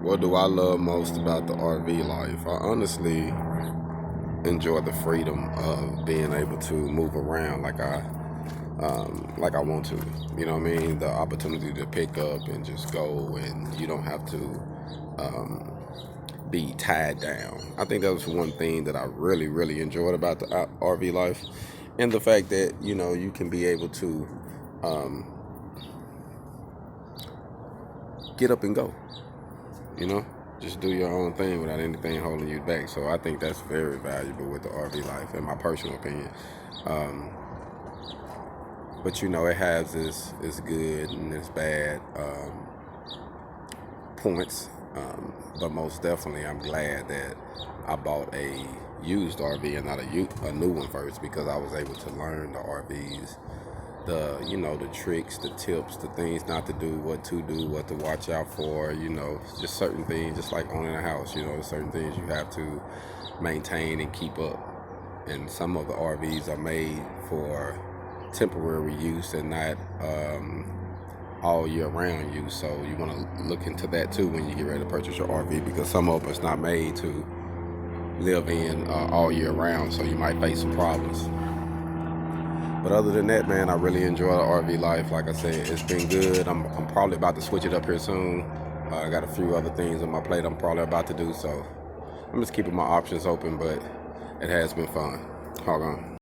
What do I love most about the RV life? I honestly enjoy the freedom of being able to move around like I want to. You know what I mean? The opportunity to pick up and just go, and you don't have to um, be tied down. I think that was one thing that I really enjoyed about the RV life, and the fact that you can be able to um, get up and go. You know, just do your own thing without anything holding you back. So I think that's very valuable with the RV life, in my personal opinion. Um, but it has its good and its bad points. But most definitely, I'm glad that I bought a used RV and not a new one first, because I was able to learn the RVs, the tricks, the tips, the things not to do, what to do, what to watch out for, just certain things, just like owning a house, certain things you have to maintain and keep up. And some of the RVs are made for temporary use and not all year round use. So you want to look into that too when you get ready to purchase your RV, because some of it's not made to live in all year round. So you might face some problems. But other than that, man, I really enjoy the RV life. Like I said, it's been good. I'm probably about to switch it up here soon. I got a few other things on my plate I'm probably about to do. So I'm just keeping my options open, but it has been fun. Hold on.